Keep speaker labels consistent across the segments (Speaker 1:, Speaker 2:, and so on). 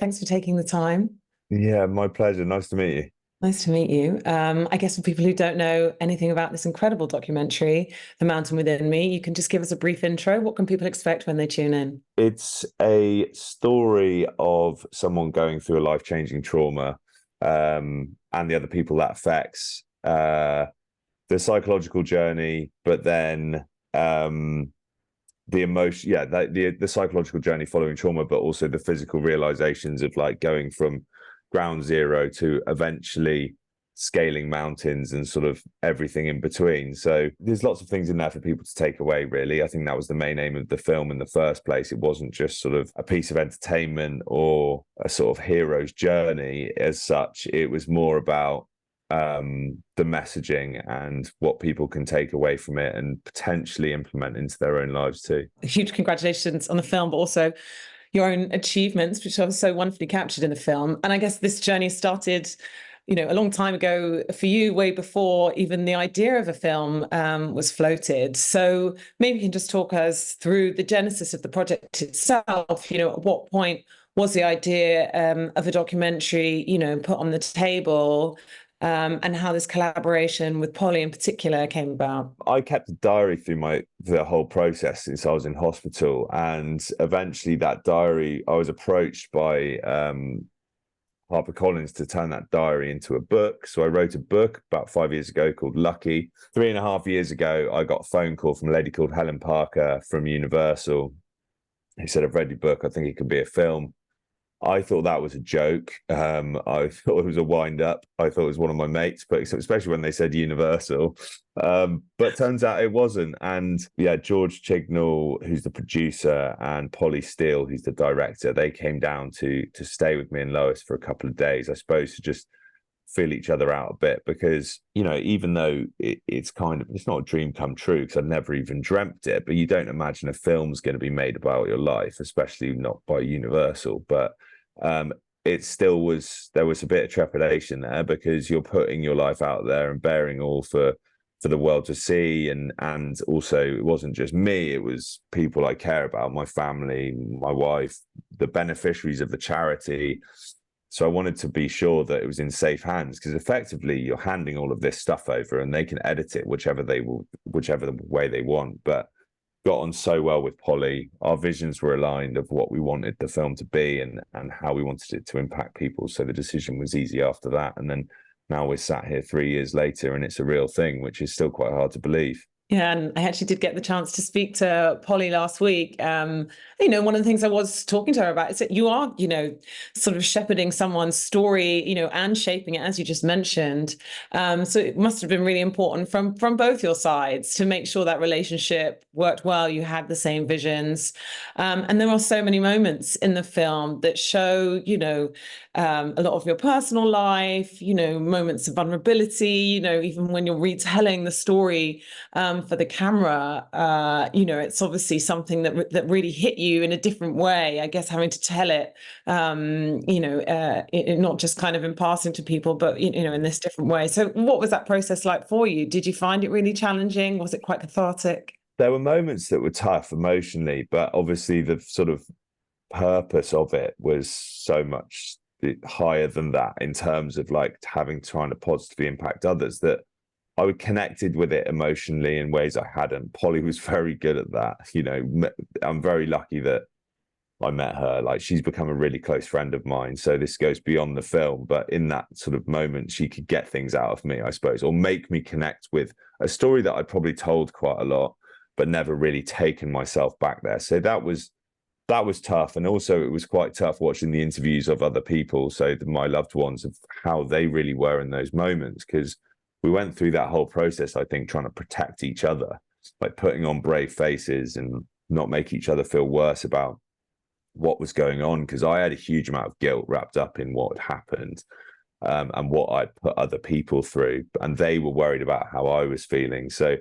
Speaker 1: Thanks for taking the time.
Speaker 2: Yeah, my pleasure. Nice to meet you.
Speaker 1: Nice to meet you. I guess for people who don't know anything about this incredible documentary, The Mountain Within Me, you can just give us a brief intro. What can people expect when they tune in?
Speaker 2: It's a story of someone going through a life-changing trauma, and the other people that affects, the psychological journey, but then the emotion, yeah, the psychological journey following trauma, but also the physical realizations of like going from ground zero to eventually scaling mountains and sort of everything in between. So there's lots of things in there for people to take away, really. I think that was the main aim of the film in the first place. It wasn't just sort of a piece of entertainment or a sort of hero's journey as such. It was more about the messaging and what people can take away from it and potentially implement into their own lives too.
Speaker 1: Huge congratulations on the film, but also your own achievements, which are so wonderfully captured in the film. And I guess this journey started, a long time ago for you, way before even the idea of a film was floated. So maybe you can just talk us through the genesis of the project itself. At what point was the idea of a documentary, put on the table? And how this collaboration with Polly in particular came about.
Speaker 2: I kept a diary through the whole process since I was in hospital, and eventually that diary, I was approached by HarperCollins to turn that diary into a book. So I wrote a book about 5 years ago called Lucky. 3.5 years ago, I got a phone call from a lady called Helen Parker from Universal, who said, "I've read your book. I think it could be a film." I thought that was a joke. I thought it was a wind up. I thought it was one of my mates, but especially when they said Universal. But turns out it wasn't. And yeah, George Chignall, who's the producer, and Polly Steele, who's the director, they came down to stay with me and Lois for a couple of days, I suppose, to just feel each other out a bit, because even though it's not a dream come true, because I'd never even dreamt it, but you don't imagine a film's going to be made about your life, especially not by Universal. But it still was, there was a bit of trepidation there, because you're putting your life out there and bearing all for the world to see, and also it wasn't just me, it was people I care about, my family, my wife, the beneficiaries of the charity. So I wanted to be sure that it was in safe hands, because effectively you're handing all of this stuff over and they can edit it whichever way they want. But got on so well with Polly. Our visions were aligned of what we wanted the film to be and how we wanted it to impact people. So the decision was easy after that. And then now we're sat here 3 years later and it's a real thing, which is still quite hard to believe.
Speaker 1: Yeah, and I actually did get the chance to speak to Polly last week. One of the things I was talking to her about is that you are, sort of shepherding someone's story, and shaping it, as you just mentioned. So it must have been really important from both your sides to make sure that relationship worked well. You had the same visions. And there are so many moments in the film that show, a lot of your personal life, moments of vulnerability, even when you're retelling the story for the camera, it's obviously something that really hit you in a different way, I guess, having to tell it, not just kind of in passing to people, but, in this different way. So what was that process like for you? Did you find it really challenging? Was it quite cathartic?
Speaker 2: There were moments that were tough emotionally, but obviously the sort of purpose of it was so much higher than that, in terms of like trying to positively impact others, that I connected with it emotionally in ways I hadn't. Polly was very good at that. I'm very lucky that I met her. Like, she's become a really close friend of mine. So this goes beyond the film, but in that sort of moment, she could get things out of me, I suppose, or make me connect with a story that I'd probably told quite a lot, but never really taken myself back there. So that was tough. And also it was quite tough watching the interviews of other people, so my loved ones, of how they really were in those moments, because we went through that whole process, I think, trying to protect each other, like putting on brave faces and not make each other feel worse about what was going on, because I had a huge amount of guilt wrapped up in what had happened, and what I'd put other people through, and they were worried about how I was feeling. So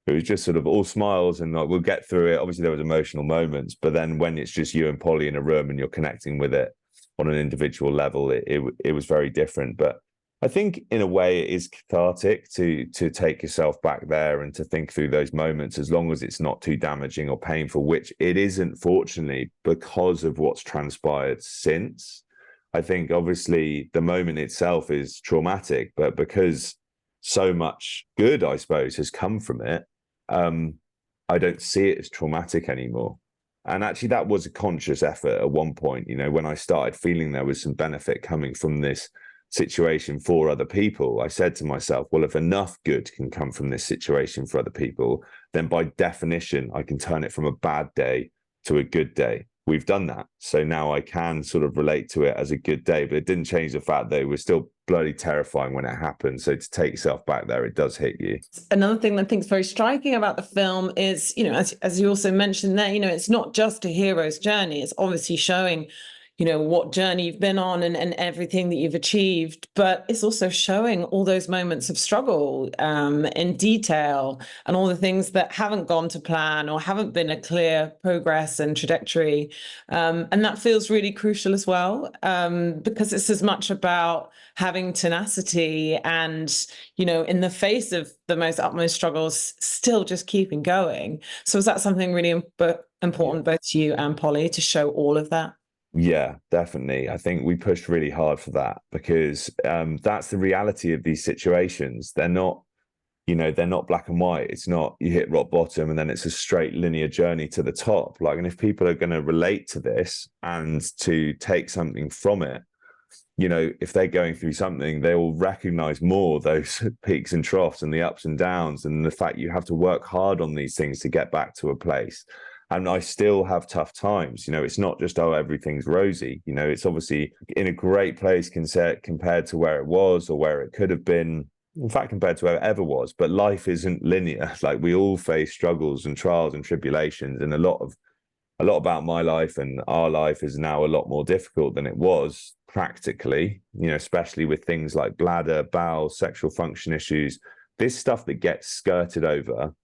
Speaker 2: it was just sort of all smiles and like, we'll get through it. Obviously there was emotional moments, but then when it's just you and Polly in a room and you're connecting with it on an individual level, it was very different. But I think in a way it is cathartic to take yourself back there and to think through those moments, as long as it's not too damaging or painful, which it isn't, fortunately, because of what's transpired since. I think obviously the moment itself is traumatic, but because so much good, I suppose, has come from it, I don't see it as traumatic anymore. And actually, that was a conscious effort at one point, you know, when I started feeling there was some benefit coming from this situation for other people. I said to myself, well, if enough good can come from this situation for other people, then by definition, I can turn it from a bad day to a good day. We've done that. So now I can sort of relate to it as a good day, but it didn't change the fact that it was still bloody terrifying when it happened. So to take yourself back there, it does hit you.
Speaker 1: Another thing that I think is very striking about the film is, you know, as you also mentioned there, you know, it's not just a hero's journey. It's obviously showing, you know, what journey you've been on and everything that you've achieved, but it's also showing all those moments of struggle in detail, and all the things that haven't gone to plan or haven't been a clear progress and trajectory. And that feels really crucial as well, because it's as much about having tenacity and, you know, in the face of the most utmost struggles, still just keeping going. So is that something really important both to you and Polly, to show all of that?
Speaker 2: Yeah, definitely. I think we pushed really hard for that because that's the reality of these situations. They're not, you know, they're not black and white. It's not you hit rock bottom and then it's a straight linear journey to the top. Like, and if people are going to relate to this and to take something from it, you know, if they're going through something, they will recognize more those peaks and troughs and the ups and downs, and the fact you have to work hard on these things to get back to a place. And I still have tough times. You know, it's not just, oh, everything's rosy. You know, it's obviously in a great place compared to where it was or where it could have been. In fact, compared to where it ever was. But life isn't linear. Like, we all face struggles and trials and tribulations. And a lot about my life and our life is now a lot more difficult than it was practically, you know, especially with things like bladder, bowel, sexual function issues. This stuff that gets skirted over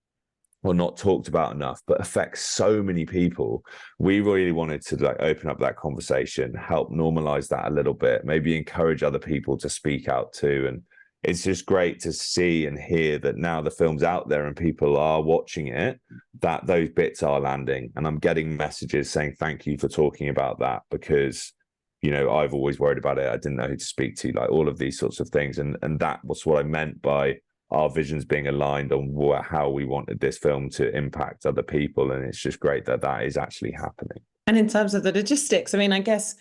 Speaker 2: or not talked about enough, but affects so many people. We really wanted to like open up that conversation, help normalize that a little bit, maybe encourage other people to speak out too. And it's just great to see and hear that now the film's out there and people are watching it, that those bits are landing. And I'm getting messages saying, thank you for talking about that, because, you know, I've always worried about it. I didn't know who to speak to, like all of these sorts of things. And that was what I meant by our visions being aligned on how we wanted this film to impact other people. And it's just great that that is actually happening.
Speaker 1: And in terms of the logistics, I mean, I guess,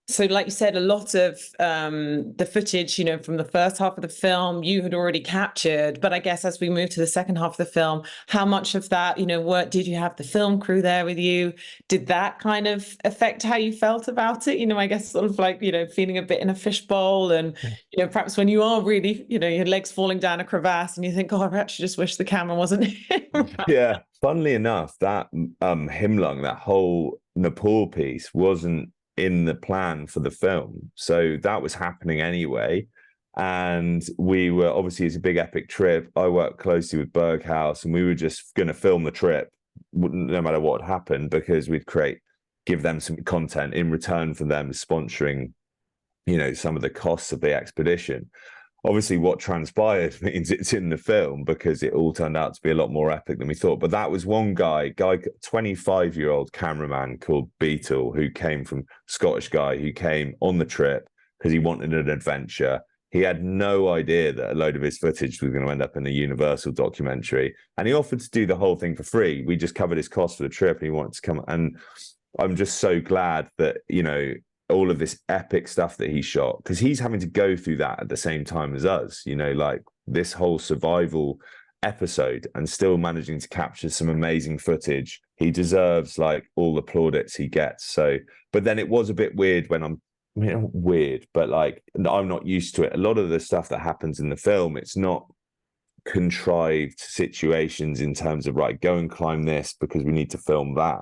Speaker 1: so like you said, a lot of the footage, you know, from the first half of the film, you had already captured. But I guess as we move to the second half of the film, how much of that, you know, did you have the film crew there with you? Did that kind of affect how you felt about it? You know, I guess sort of like, you know, feeling a bit in a fishbowl, and, you know, perhaps when you are really, you know, your legs falling down a crevasse and you think, oh, I actually just wish the camera wasn't here.
Speaker 2: Yeah. Funnily enough, that hymn-lung, that whole Nepal piece wasn't in the plan for the film, so that was happening anyway. And we were, obviously it's a big epic trip, I worked closely with Berghaus and we were just going to film the trip no matter what happened, because we'd give them some content in return for them sponsoring, you know, some of the costs of the expedition. Obviously what transpired means it's in the film, because it all turned out to be a lot more epic than we thought. But that was one guy, 25-year-old cameraman called Beetle, who came from, Scottish guy who came on the trip because he wanted an adventure. He had no idea that a load of his footage was going to end up in a Universal documentary. And he offered to do the whole thing for free. We just covered his costs for the trip and he wanted to come. And I'm just so glad that, you know, all of this epic stuff that he shot, because he's having to go through that at the same time as us, you know, like this whole survival episode, and still managing to capture some amazing footage. He deserves like all the plaudits he gets. So, but then it was a bit weird when weird, but like, I'm not used to it. A lot of the stuff that happens in the film, it's not contrived situations in terms of, right, go and climb this because we need to film that.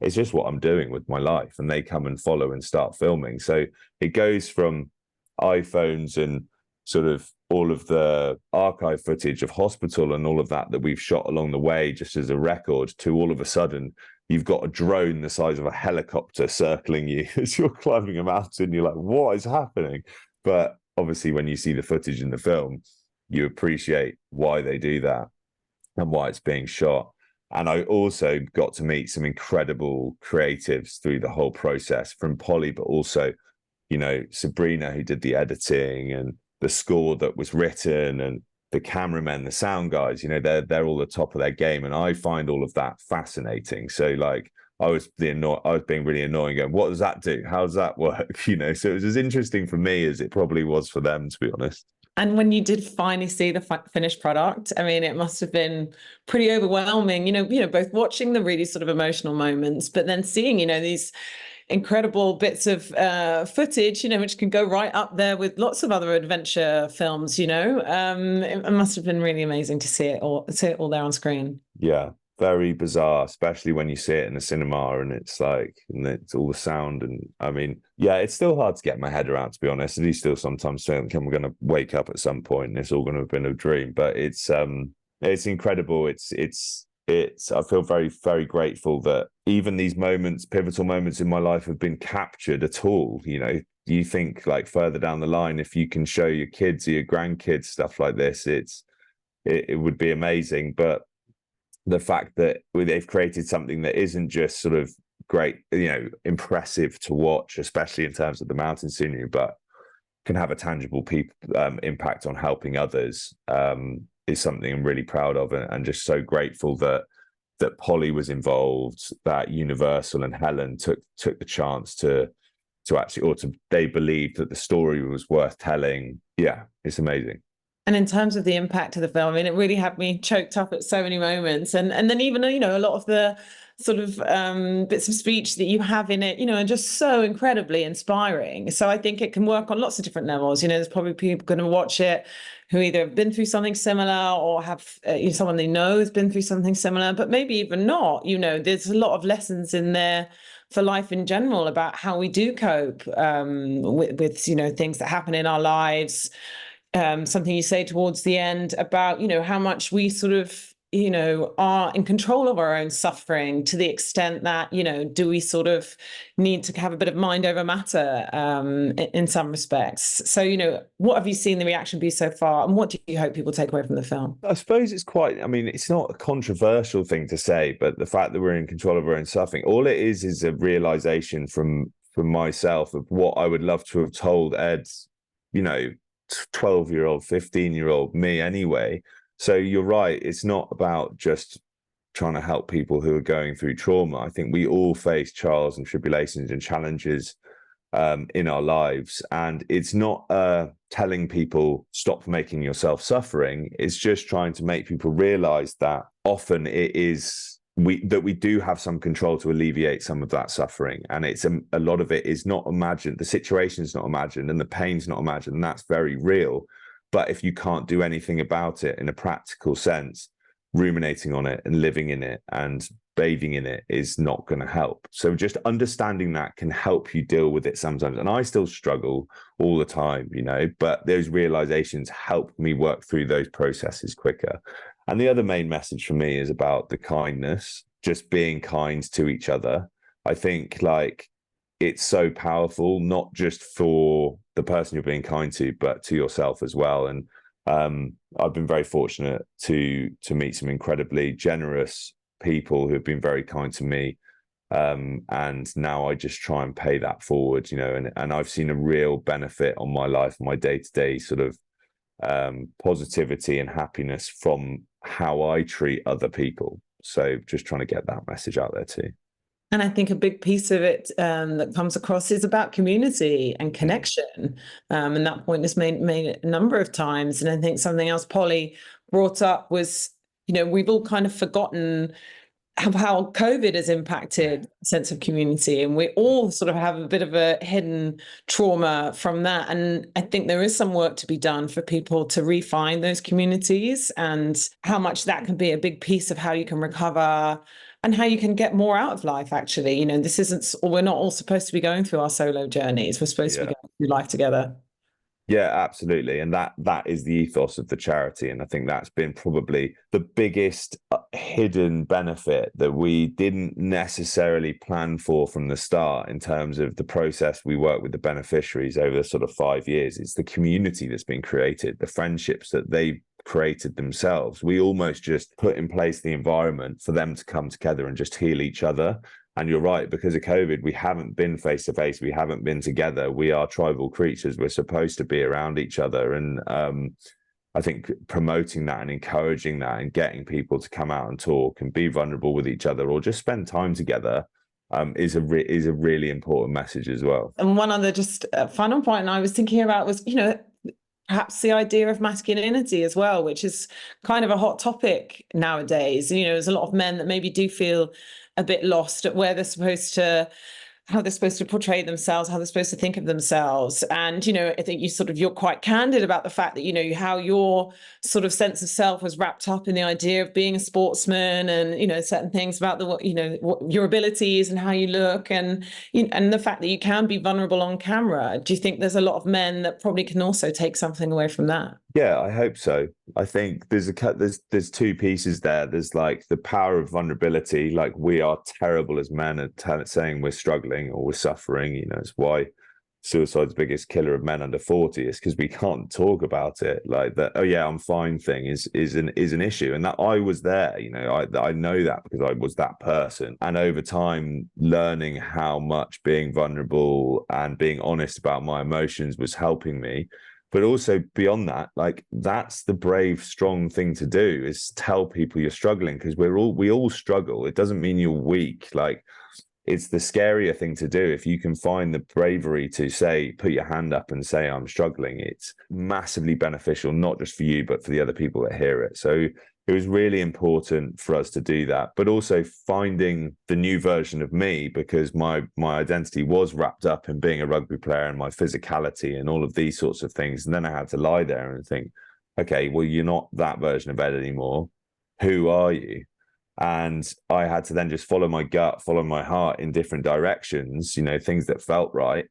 Speaker 2: It's just what I'm doing with my life, and they come and follow and start filming. So it goes from iPhones and sort of all of the archive footage of hospital and all of that we've shot along the way just as a record, to all of a sudden you've got a drone the size of a helicopter circling you as you're climbing a mountain. You're like, what is happening? But obviously when you see the footage in the film, you appreciate why they do that and why it's being shot. And I also got to meet some incredible creatives through the whole process, from Polly, but also, you know, Sabrina, who did the editing and the score that was written, and the cameramen, the sound guys, you know, they're all the top of their game. And I find all of that fascinating. So like, I was being really annoying, going, what does that do? How does that work? You know, so it was as interesting for me as it probably was for them, to be honest.
Speaker 1: And when you did finally see the finished product, I mean, it must have been pretty overwhelming, both watching the really sort of emotional moments, but then seeing, these incredible bits of footage, which can go right up there with lots of other adventure films, it must have been really amazing to see it all there on screen.
Speaker 2: Yeah. Very bizarre, especially when you see it in the cinema and it's like, and it's all the sound. And I mean, yeah, it's still hard to get my head around, to be honest. I do still sometimes think I'm going to wake up at some point and it's all going to have been a dream, but it's incredible. It's I feel very, very grateful that even these moments, pivotal moments in my life, have been captured at all. You know, you think like further down the line, if you can show your kids or your grandkids stuff like this, it would be amazing. But the fact that they've created something that isn't just sort of great, impressive to watch, especially in terms of the mountain scenery, but can have a tangible impact on helping others, is something I'm really proud of, and just so grateful that Polly was involved, that Universal and Helen took the chance to actually, they believed that the story was worth telling. Yeah, it's amazing.
Speaker 1: And in terms of the impact of the film, I mean, it really had me choked up at so many moments. And then even, a lot of the sort of bits of speech that you have in it, are just so incredibly inspiring. So I think it can work on lots of different levels. There's probably people going to watch it who either have been through something similar or have someone they know has been through something similar, but maybe even not. There's a lot of lessons in there for life in general about how we do cope with things that happen in our lives. Something you say towards the end about, how much we sort of, are in control of our own suffering, to the extent that, do we sort of need to have a bit of mind over matter in some respects? So, what have you seen the reaction be so far? And what do you hope people take away from the film?
Speaker 2: I suppose it's not a controversial thing to say, but the fact that we're in control of our own suffering, all it is a realization from myself of what I would love to have told Ed, 12-year-old, 15-year-old me anyway. So you're right. It's not about just trying to help people who are going through trauma. I think we all face trials and tribulations and challenges in our lives. And it's not telling people stop making yourself suffering. It's just trying to make people realize that often it is that we do have some control to alleviate some of that suffering. And it's a lot of it is not imagined. The situation is not imagined and the pain's not imagined. And that's very real. But if you can't do anything about it in a practical sense, ruminating on it and living in it and bathing in it is not going to help. So just understanding that can help you deal with it sometimes. And I still struggle all the time, but those realizations help me work through those processes quicker. And the other main message for me is about the kindness, just being kind to each other. I think it's so powerful, not just for the person you're being kind to, but to yourself as well. And I've been very fortunate to meet some incredibly generous people who have been very kind to me. And now I just try and pay that forward, and I've seen a real benefit on my life, my day-to-day sort of positivity and happiness from how I treat other people. So just trying to get that message out there too.
Speaker 1: And I think a big piece of it that comes across is about community and connection. And that point is made a number of times. And I think something else Polly brought up was, we've all kind of forgotten how COVID has impacted a sense of community. And we all sort of have a bit of a hidden trauma from that. And I think there is some work to be done for people to refine those communities, and how much that can be a big piece of how you can recover and how you can get more out of life, actually. We're not all supposed to be going through our solo journeys. We're supposed to be going through life together.
Speaker 2: Yeah, absolutely. And that is the ethos of the charity. And I think that's been probably the biggest hidden benefit that we didn't necessarily plan for from the start in terms of the process we work with the beneficiaries over the sort of 5 years. It's the community that's been created, the friendships that they've created themselves. We almost just put in place the environment for them to come together and just heal each other. And you're right, because of COVID, we haven't been face to face. We haven't been together. We are tribal creatures. We're supposed to be around each other. And I think promoting that and encouraging that and getting people to come out and talk and be vulnerable with each other or just spend time together is a really important message as well.
Speaker 1: And one other just final point I was thinking about was, perhaps the idea of masculinity as well, which is kind of a hot topic nowadays. There's a lot of men that maybe do feel a bit lost at where they're supposed to, how they're supposed to portray themselves, how they're supposed to think of themselves. And, I think you're quite candid about the fact that, how your sort of sense of self was wrapped up in the idea of being a sportsman and, certain things about what your abilities and how you look and the fact that you can be vulnerable on camera. Do you think there's a lot of men that probably can also take something away from that?
Speaker 2: Yeah, I hope so. I think there's two pieces there. There's like the power of vulnerability, like we are terrible as men at saying we're struggling or we're suffering. It's why suicide's biggest killer of men under 40 is because we can't talk about it. Like that, oh yeah, I'm fine thing is an issue. And that I was there, I know that because I was that person. And over time, learning how much being vulnerable and being honest about my emotions was helping me. But also beyond that, like that's the brave, strong thing to do is tell people you're struggling because we all struggle. It doesn't mean you're weak. Like it's the scarier thing to do. If you can find the bravery to say, put your hand up and say, I'm struggling, it's massively beneficial, not just for you, but for the other people that hear it. So it was really important for us to do that, but also finding the new version of me because my identity was wrapped up in being a rugby player and my physicality and all of these sorts of things. And then I had to lie there and think, okay, well, you're not that version of Ed anymore. Who are you? And I had to then just follow my gut, follow my heart in different directions, things that felt right.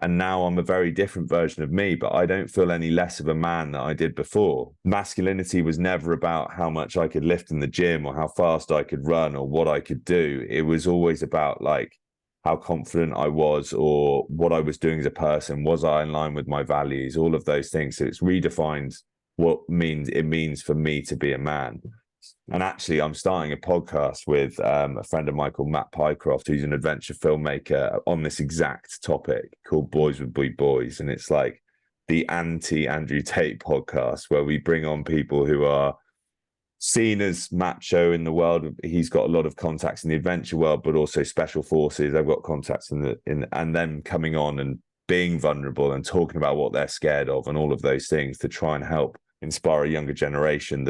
Speaker 2: And now I'm a very different version of me, but I don't feel any less of a man than I did before. Masculinity was never about how much I could lift in the gym or how fast I could run or what I could do. It was always about like how confident I was or what I was doing as a person. Was I in line with my values? All of those things. So it's redefined what it means for me to be a man. And actually, I'm starting a podcast with a friend of mine called Matt Pycroft, who's an adventure filmmaker on this exact topic called Boys Would Be Boys. And it's like the anti-Andrew Tate podcast where we bring on people who are seen as macho in the world. He's got a lot of contacts in the adventure world, but also special forces. I've got contacts and then coming on and being vulnerable and talking about what they're scared of and all of those things to try and help inspire a younger generation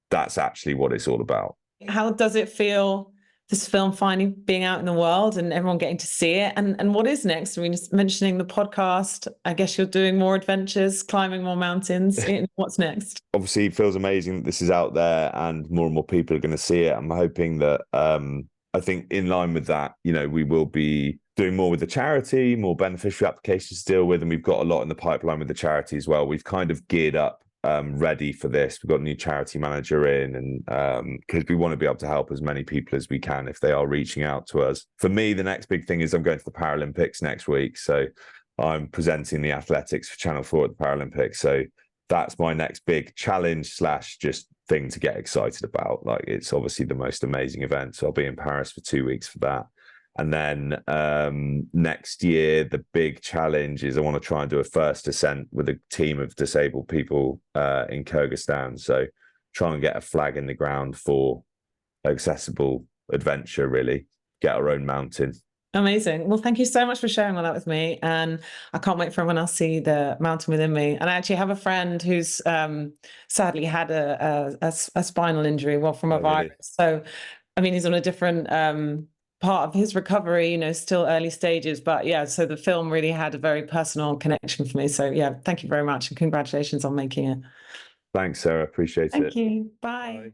Speaker 2: that's actually what it's all about.
Speaker 1: How does it feel, this film finally being out in the world and everyone getting to see it? And what is next? I mean, just mentioning the podcast, I guess you're doing more adventures, climbing more mountains. What's next?
Speaker 2: Obviously, it feels amazing that this is out there and more people are going to see it. I'm hoping that, I think in line with that, we will be doing more with the charity, more beneficiary applications to deal with. And we've got a lot in the pipeline with the charity as well. We've kind of geared up ready for this. We've got a new charity manager in and because we want to be able to help as many people as we can if they are reaching out to us. For me, the next big thing is I'm going to the Paralympics next week. So I'm presenting the athletics for Channel 4 at the Paralympics. So that's my next big challenge / just thing to get excited about. Like it's obviously the most amazing event. So I'll be in Paris for 2 weeks for that. And then next year, the big challenge is I want to try and do a first ascent with a team of disabled people in Kyrgyzstan. So try and get a flag in the ground for accessible adventure, really, get our own mountain.
Speaker 1: Amazing. Well, thank you so much for sharing all that with me. And I can't wait for everyone else to see the mountain within me. And I actually have a friend who's sadly had a spinal injury, from a virus. Really? So, I mean, he's on a different part of his recovery, still early stages, but yeah, so the film really had a very personal connection for me. So yeah, thank you very much and congratulations on making it.
Speaker 2: Thanks, Sarah. Appreciate it.
Speaker 1: Thank you. Bye. Bye.